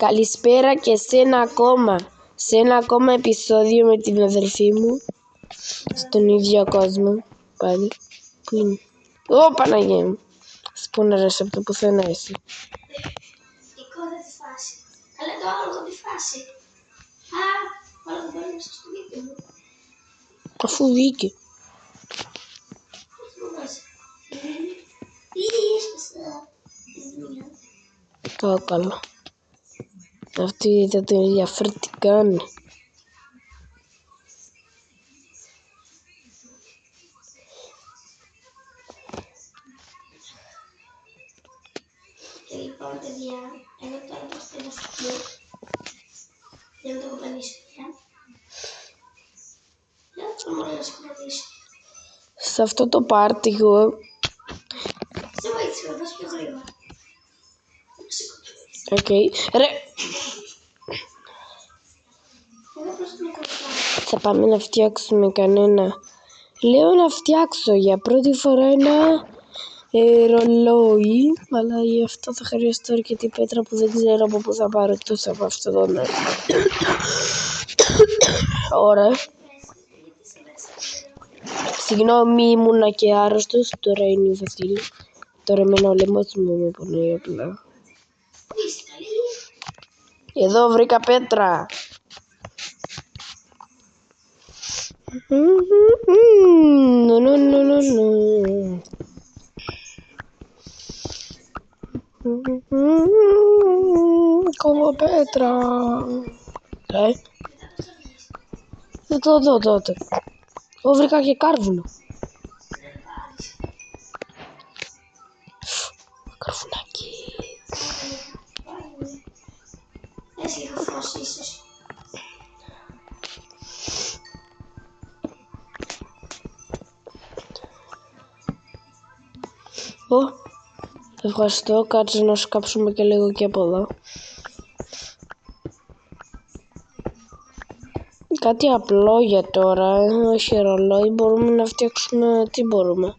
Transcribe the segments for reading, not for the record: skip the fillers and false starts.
Καλησπέρα και σε ένα ακόμα επεισόδιο με την αδερφή μου. Στον ίδιο κόσμο. Πάλι. Πού είναι? Ω, Παναγία μου. Σπούναρες από το πουθενά εσύ. Εικόνα τη φάση. Καλά το άλογο τη φάση. Α, όλα τα πάνε μέσα στο σπίτι μου. Αφού βγήκε. Τι έσπασα. Το καλό. Αυτή δεν την ενδιαφέρει τι κάνει. Και λοιπόν, παιδιά, εγώ τώρα πάω στην αστική. Δεν το κοπανίσω πια. Δεν θέλω μόνο να σκοπανίσω. Σε αυτό το πάρτι εγώ Σε βοήθησε να πας πιο γρήγορα. Οκ. Ρε, Εγώ προς την κοπανίσω. θα πάμε να φτιάξουμε κανένα. Λέω να φτιάξω για πρώτη φορά ένα ρολόι, αλλά γι' αυτό θα χρειαστώ αρκετή πέτρα που δεν ξέρω από πού θα πάρω εκτός από αυτό εδώ. Ωραία. Συγγνώμη, ήμουνα και άρρωστος, τώρα είναι η Βασίλη. Τώρα εμένα ο λαιμός μου με πονάει απλά. Εδώ βρήκα πέτρα. Κόβω πέτρα. Εδώ, τότε. Εγώ βρήκα και κάρβουνο. Καρβουνάκι. Έχει λίγο φως ίσως. Ευχαριστώ, κάτσε να σκάψουμε και λίγο και από εδώ. Κάτι απλό για τώρα, όχι ρολόι, μπορούμε να φτιάξουμε, τι μπορούμε.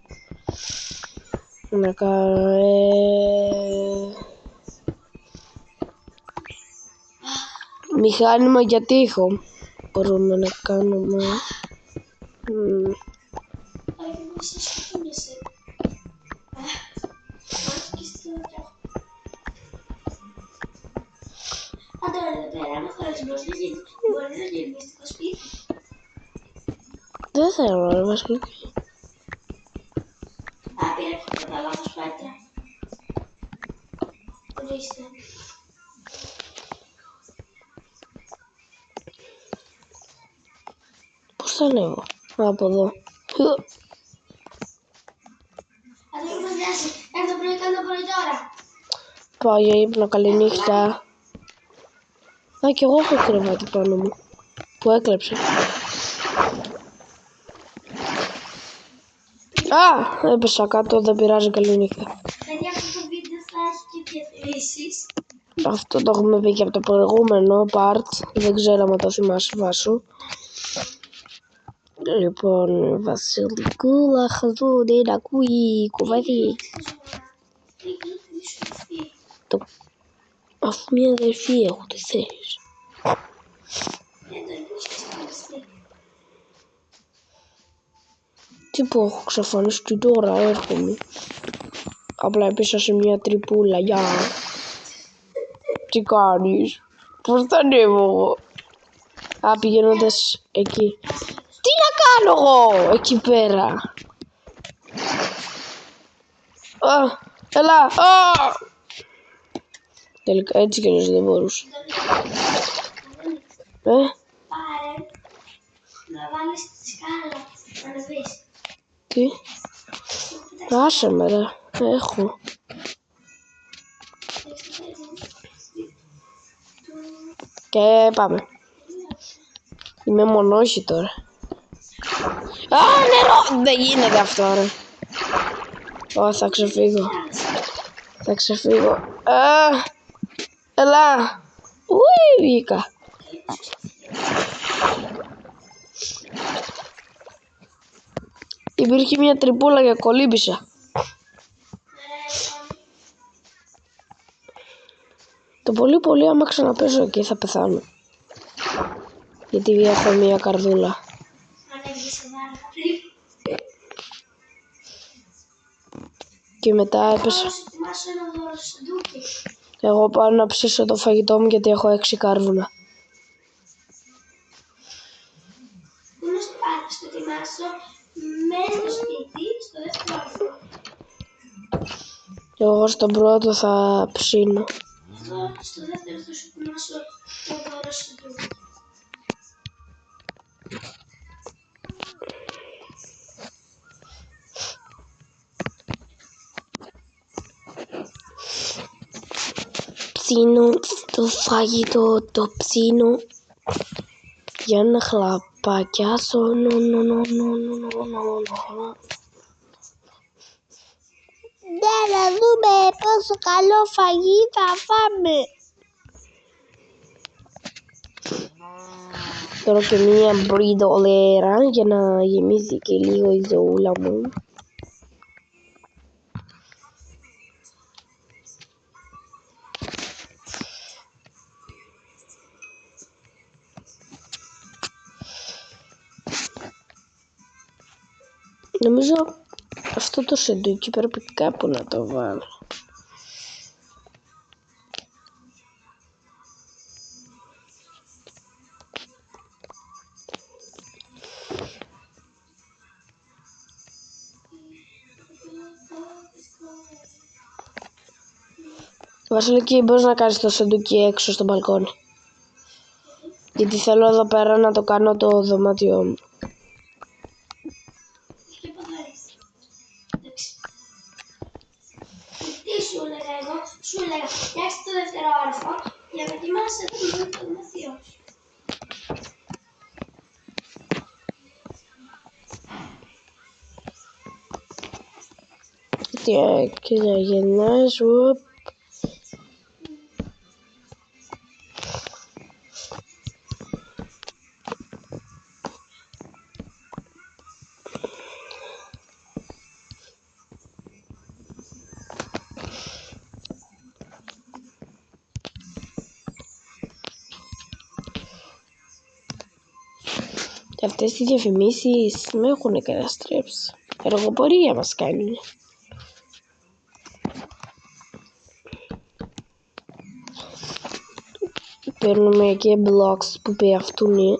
Μηχάνημα για τοίχο μπορούμε να κάνουμε. Άντε εδώ πέρα, άμα χωρίς μπροστά, μπορεί να γίνει μυστικό σπίτι. Δεν θέλω να Βασίλη. Α, πήρα και κατά λάθος πέτρα. Ορίστε. Πώς θα ανέβω? Από εδώ. Άντε μην μας νοιάζει, έρθω πρωί, κάνω πρωί τώρα. Πάω για ύπνο, καληνύχτα. Α, κι εγώ έχω κρεβάτι πάνω μου που έκλεψε. Α, έπεσα κάτω, δεν πειράζει, καληνύχτα. Παιδιά, αυτό το βίντεο θα έχει και διαφημίσεις. Αυτό το έχουμε πει και από το προηγούμενο part. Δεν ξέρω αν το θυμάσαι, Βάσου. Λοιπόν, Βασιλικούλα, χαζό, δεν ακούει, κουβάδι. Αφού μια αδερφή έχω, τι θέλεις? Τι που έχω εξαφανιστεί τώρα, έρχομαι. Απλά έπεσα σε μια τρυπούλα, γεια. Τι κάνεις? Πώς θα ανέβω εγώ? Α, πηγαίνοντας εκεί. Τι να κάνω εγώ εκεί πέρα? Α, έλα, τελικά έτσι κι αλλιώς δεν μπορούσα. Πάρε, να βάλεις τη σκάλα, να ανεβείς. Τι? Άσε με ρε, έχω. Και πάμε. Είμαι μονόχη τώρα. Α, νερό! Δεν γίνεται αυτό ρε. Ω, θα ξεφύγω. Θα ξεφύγω. Έλα. Ουι, βγήκα. Υπήρχε μια τρυπούλα και κολύμπησα. Το πολύ πολύ άμα ξαναπέσω εκεί θα πεθάνω. Γιατί έχω μία καρδούλα. Αν έβγες βάρα πριν. Και μετά έπεσα. Τώρα σου ετοιμάσω ένα δώρο στο ντούκι. Εγώ πάω να ψήσω το φαγητό μου γιατί έχω 6 κάρβουνα. Πού να στο πάρω, στο ετοιμάσω μέσα στο σπίτι, στο δεύτερο όροφο. Εγώ στον πρώτο θα ψήνω. Εγώ στο δεύτερο θα σου ετοιμάσω το δώρο στο ντούκι. Ψήνω το φαγητό, το ψήνω για να χλαπακιάσω. Ναι, να δούμε πόσο καλό φαγί θα φάμε. Τώρα και μία μπριντολέρα για να γεμίσει και λίγο η ζωούλα μου. Νομίζω αυτό το σεντούκι πρέπει κάπου να το βάλω. Βασιλική, μπορείς να κάνεις το σεντούκι έξω στο μπαλκόνι. Γιατί θέλω εδώ πέρα να το κάνω το δωμάτιό μου. Τι σου έλεγα εγώ, σου έλεγα φτιάξτε το δεύτερο όροφο για να ετοιμάσαι το δωμάτιό σου. Και να γεννάς, αυτές οι διαφημίσεις με έχουν καταστρέψει. Εργοπορία μας κάνουν. Παίρνουμε και blocks που πέφτουν.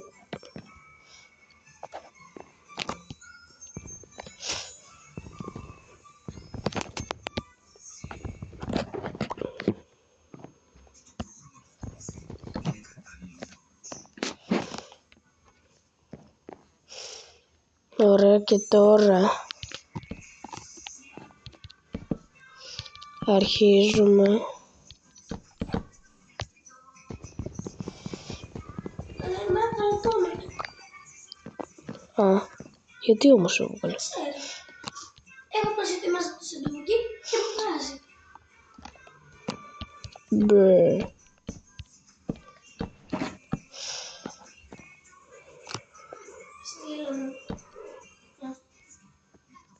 Ωραία, και τώρα αρχίζουμε. Α, γιατί όμως έβγαλε. Εγώ πως ετοιμάζω το σεντούκι και μου βγάζει. Μπρε. Στείλω μου.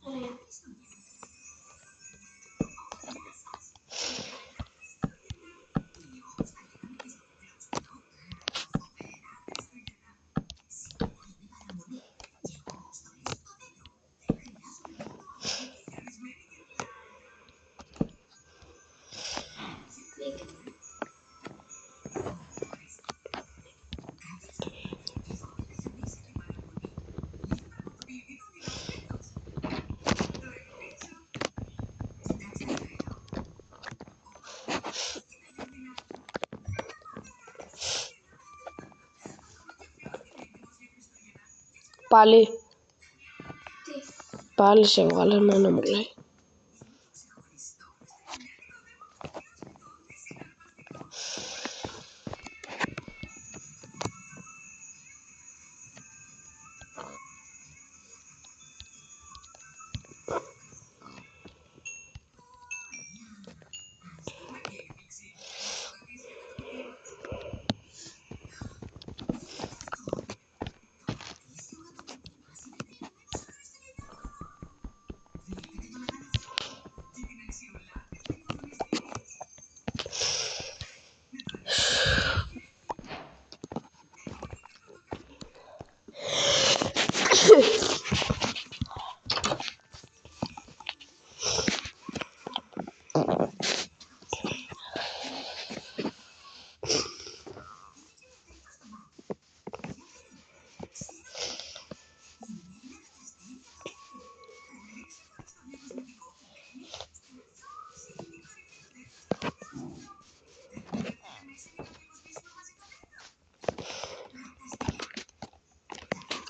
Ωραία. Πάλι. Τι. Πάλι σε έβγαλε, εμένα μου λέει.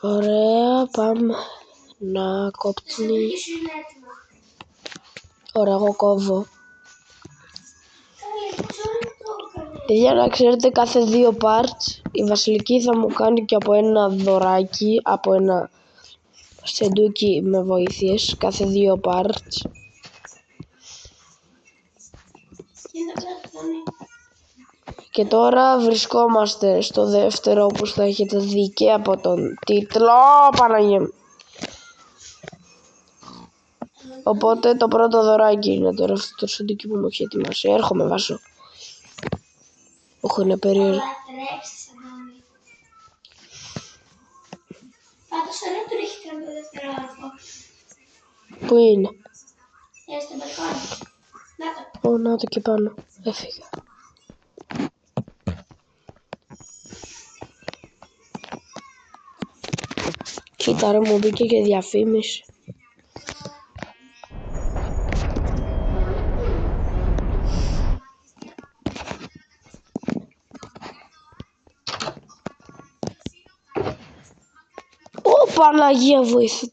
Ωραία, πάμε να κόψουμε. Εκεί σου είναι έτοιμα. Ωραία, εγώ κόβω. Καλή, πόσο ώρα το έκανε. Για να ξέρετε, κάθε 2 parts η Βασιλική θα μου κάνει και από ένα δωράκι, από ένα σεντούκι με βοήθειες, κάθε 2 parts. Και είναι τα πλατώνει. Και τώρα βρισκόμαστε στο δεύτερο, όπως θα έχετε δει και από τον τίτλο. Παναγία μου. Οπότε το πρώτο δωράκι είναι τώρα αυτό το σεντούκι που μου έχει ετοιμάσει. Έρχομαι, Βάσο. Είναι περίεργο. Λατρέψεις, Αντώνη. Πάντως ωραία του ρίχνει το δευτερόλεπτο. Πού είναι? Στο μπαλκόνι. Να το. Να το και πάνω. Έφυγα. Κοίτα ρε, μου μπήκε και διαφήμιση. Ω, Παναγία βοήθη.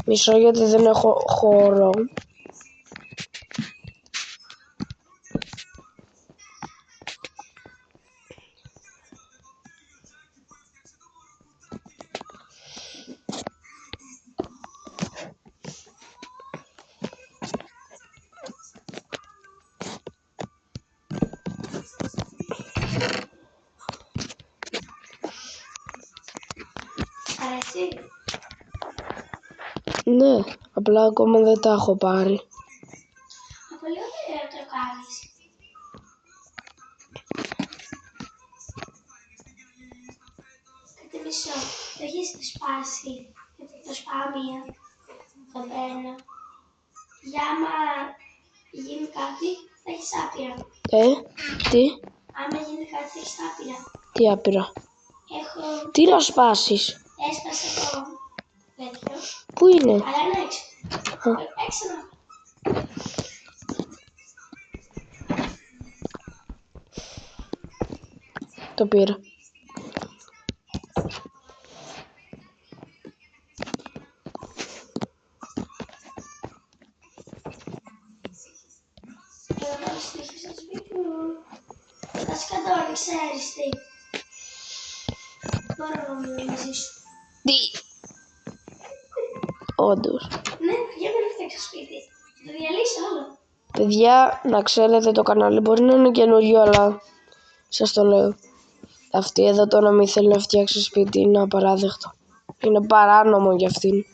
Μισό γιατί δεν έχω χώρο. Αρέσει. Ναι, απλά ακόμα δεν τα έχω πάρει. Πολύ ωραία το κάνεις. Κάτι μισό. Το έχεις σπάσει. Γιατί το σπάω μία. Το παίρνω. Για άμα γίνει κάτι, θα έχεις άπειρα. Τι? Άμα γίνει κάτι, θα έχεις άπειρα. Τι άπειρα? Έχω... Τι να σπάσεις? Έσπασε το τέτοιο. Πού είναι? Αλλά είναι έξω. Α. Έξω να. Το πήρα. Εγώ θα συνεχίσω στο σπίτι μου. Θα σκατώνει, ξέρεις τι. Μπορώ να μιλήσω μαζί σου. Τι? Όντως. Ναι, για να φτιάξω σπίτι. Θα το διαλύσω όλο. Παιδιά, να ξέρετε, το κανάλι μπορεί να είναι καινούριο, αλλά σας το λέω. Αυτή εδώ το να μην θέλει να φτιάξει σπίτι είναι απαράδεκτο. Είναι παράνομο για αυτήν.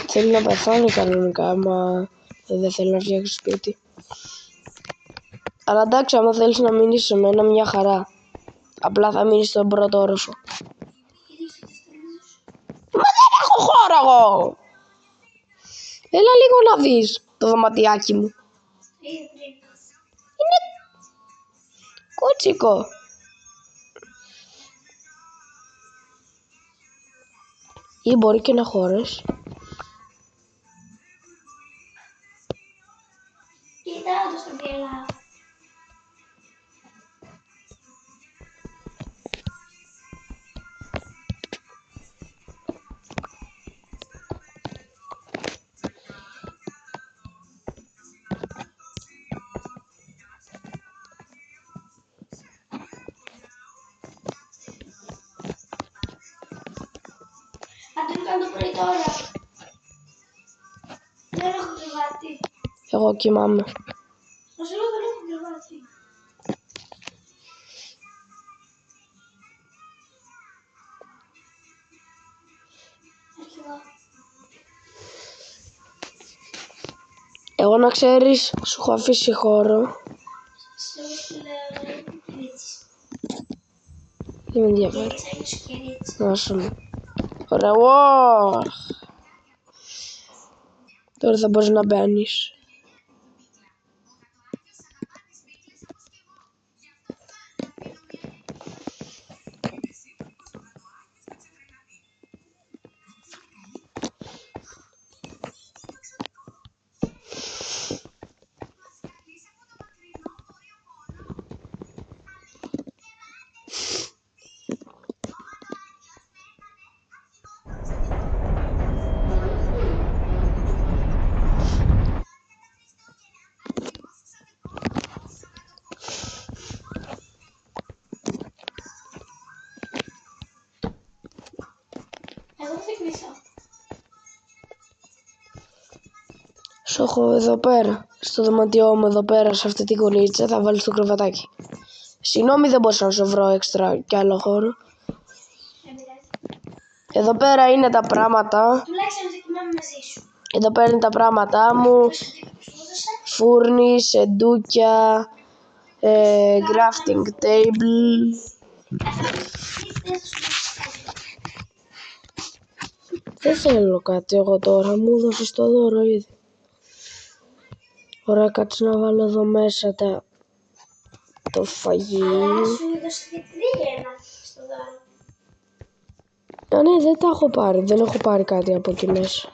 Θέλει να πεθάνει κανονικά, άμα δεν θέλει να φτιάξει σπίτι. Αλλά εντάξει, άμα θέλεις να μείνεις σε μένα, μια χαρά. Απλά θα μείνεις στον πρώτο όροφο. Μα δεν έχω χώρο εγώ! Έλα λίγο να δεις το δωματιάκι μου. Είναι κότσικο. Ή μπορεί και να χώρες. Κοιτάω το στο γελάω. Αν δεν κάνω το πρωί τώρα. Δεν έχω κρεβάτι. Εγώ κοιμάμαι. Όσο λέω δεν έχω κρεβάτι. Έρχομαι. Εγώ να ξέρεις, σου έχω αφήσει χώρο. Σε εγώ σου λέω κυρίτσι. Δεν με ενδιαφέρει. Κυρίτσι, είναι σου κυρίτσι. Άσε με. Ωραία, wow. Τώρα θα μπορείς να μπαίνεις. σου έχω εδώ πέρα. Στο δωμάτιό μου εδώ πέρα, σε αυτή την κονίτσα, θα βάλεις το κρεβατάκι. Συγγνώμη, δεν μπορούσα να σου βρω έξτρα κι άλλο χώρο. Εδώ πέρα είναι τα πράγματα. Τουλάχιστον δεν κοιμάμαι μαζί σου. Εδώ πέρα είναι τα πράγματά μου. Φούρνη, σεντούκια, crafting table. Δεν θέλω κάτι εγώ τώρα, μου δώσεις το δώρο ήδη. Ωραία, κάτσε να βάλω εδώ μέσα το φαγί. Αλλά σου έδωσε και 3 στο δώρο. Α, ναι, δεν τα έχω πάρει, δεν έχω πάρει κάτι από εκεί μέσα.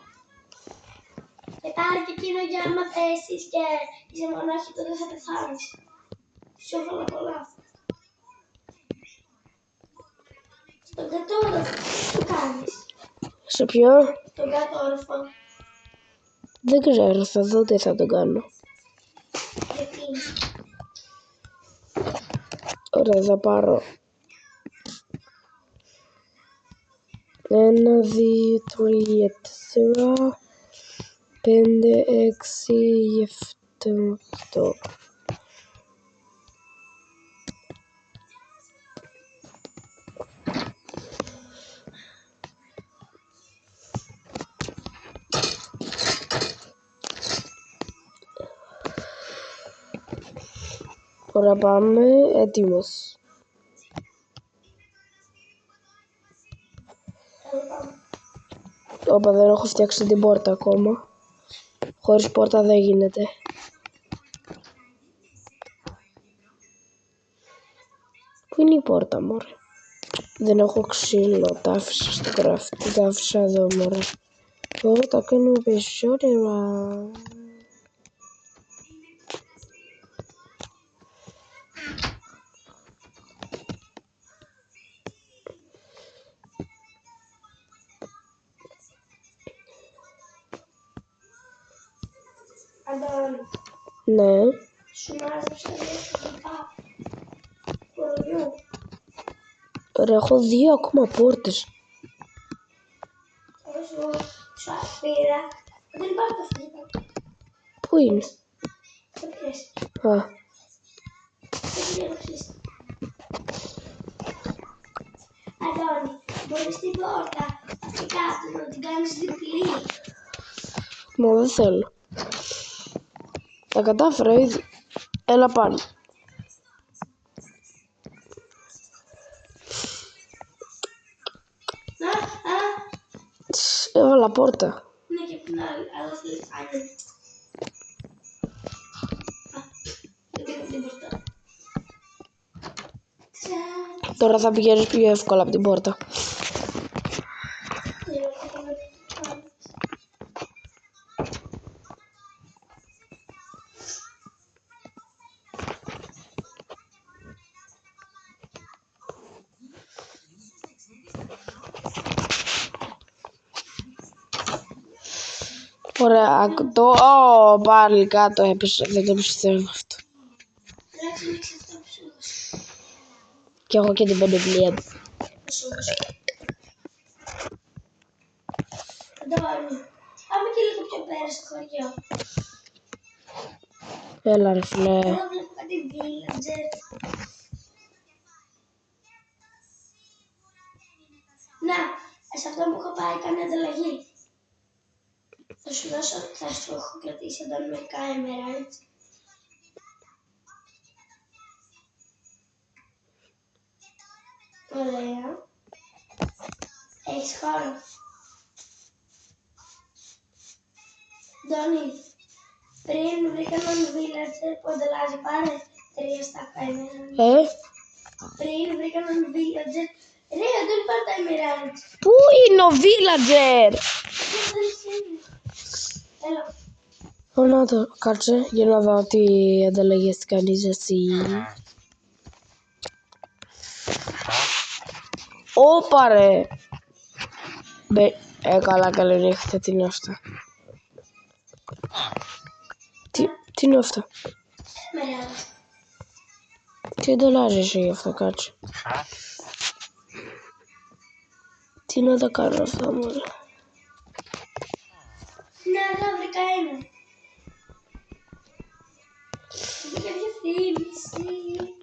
Και πάρε και εκείνο για άμα θέσεις και είσαι μονάχη, τότε θα πεθάνεις. Σου έβαλα πολλά. Στον κατόροφο, τι κάνεις? Σε ποιο? Στον κατόροφο. Δεν ξέρω, θα δω τι θα τον κάνω. Γιατί? Ωραία, θα πάρω 1, 2, 3, 4, 5, 6, 7, 8. Ωραία, πάμε, έτοιμος. Όπα, δεν έχω φτιάξει την πόρτα ακόμα. Χωρίς πόρτα δεν γίνεται. Πού είναι η πόρτα, μωρέ? Δεν έχω ξύλο, τα άφησα στο κράφτη, τα άφησα εδώ, μωρέ. Εγώ τα κάνω περισσότερα. Αντώνη, Ναι. σου μάζεψα 2 σκηνικά κοροϊού. Ρε, έχω 2 ακόμα πόρτες. Εγώ σου πήρα. Δεν υπάρχει το φύλλο. Πού είναι? Το πήρες. Α, Δεν πήρες. Αντώνη, μπορείς την πόρτα αυτή κάτω να την κάνεις διπλή. μα δεν θέλω. Τα κατάφερα ήδη. Έλα πάνω. Έβαλα πόρτα. Ναι, και την άλλη, αλλά θέλεις άλλη. Δεν πήρα την πόρτα. Τώρα θα πηγαίνεις πιο εύκολα από την πόρτα. Ωραία, πάλι κάτω έπεσα, δεν το πιστεύω αυτό. Τουλάχιστον έχεις αυτό που σου έδωσε. Και έχω και την πεντεκλία του. Σου έδωσε. Αντώνη, πάμε και λίγο πιο πέρα στο χωριό. Έλα ρε φίλε. Εδώ βλέπω κάτι villager. Να, σε αυτό που έχω πάει κάνει ανταλλαγή. Θα σου έχω κρατήσει εδώ μερικά emeralds. Ωραία. Έχεις χώρο. Ντόνι, πριν βρήκα έναν villager που ανταλλάζει, πάρε 3 στάκα emeralds. Πριν βρήκα έναν villager. Ρε, δεν πάρε τα emeralds. Πού είναι ο villager? Έλα. Να το κάτσε για να δω τι ανταλλαγές κάνεις εσύ. Όπα ρε. Καλά, καλή νύχτα, τι είναι αυτά? Τι είναι αυτά? Emeralds. Τι ανταλλάζεις εσύ γι' αυτό, κάτσε. Τι να τα κάνω αυτά, μωρέ? Ναι, εδώ βρήκα ένα. Θύμηση.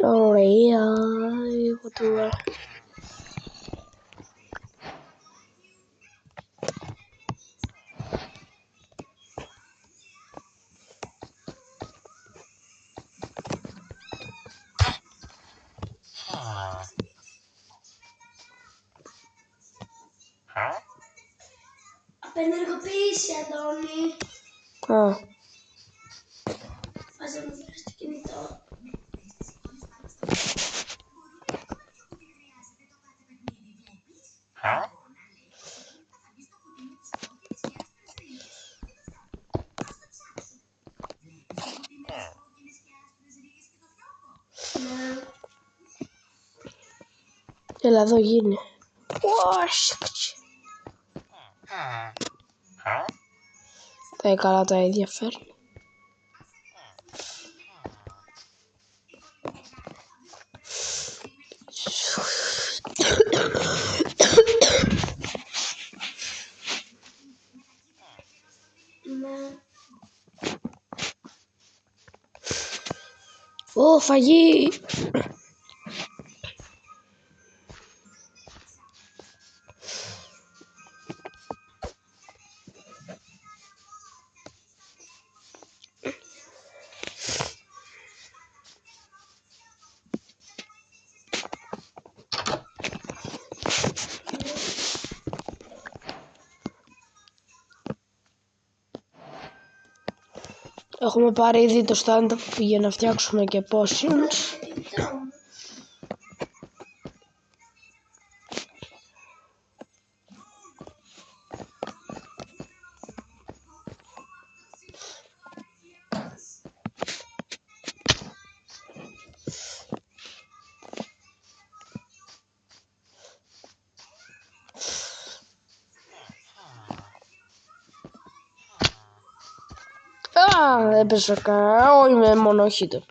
Ωραία, εγώ τώρα. Απενεργοποίηση, Αντώνη. Α, Βάζε μου δίπλα στο κινητό. Ναι. έλα εδώ γίνει. Καλά τα ίδια φέρνει. Ναι. Ω, φαγί! Έχουμε πάρει ήδη το stand που πήγε να φτιάξουμε και potions. Α, έπεσα όχι με μονόχυτο.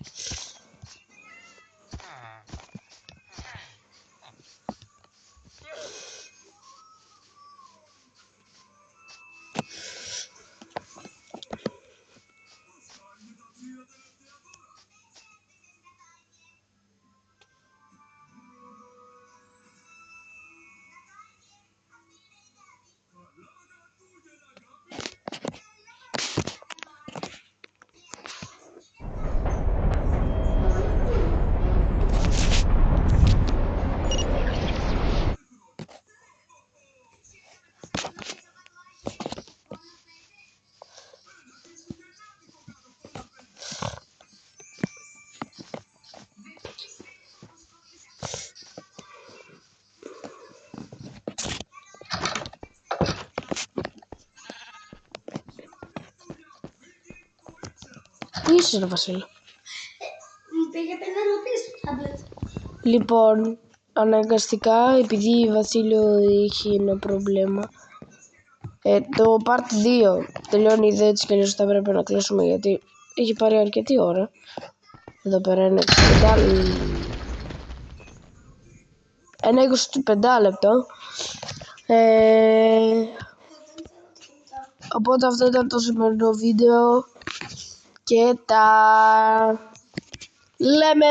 Πού είσαι ρε Βασίλη? Μου πήγε πενεργοποίηση το τάμπλετ. Λοιπόν, αναγκαστικά επειδή Βασίλειο είχε ένα πρόβλημα, το part 2 τελειώνει ήδη, έτσι και αλλιώς θα πρέπει να κλείσουμε γιατί έχει πάρει αρκετή ώρα. Εδώ πέρα είναι 25 λεπτό. Οπότε αυτό ήταν το σημερινό βίντεο και τα λέμε!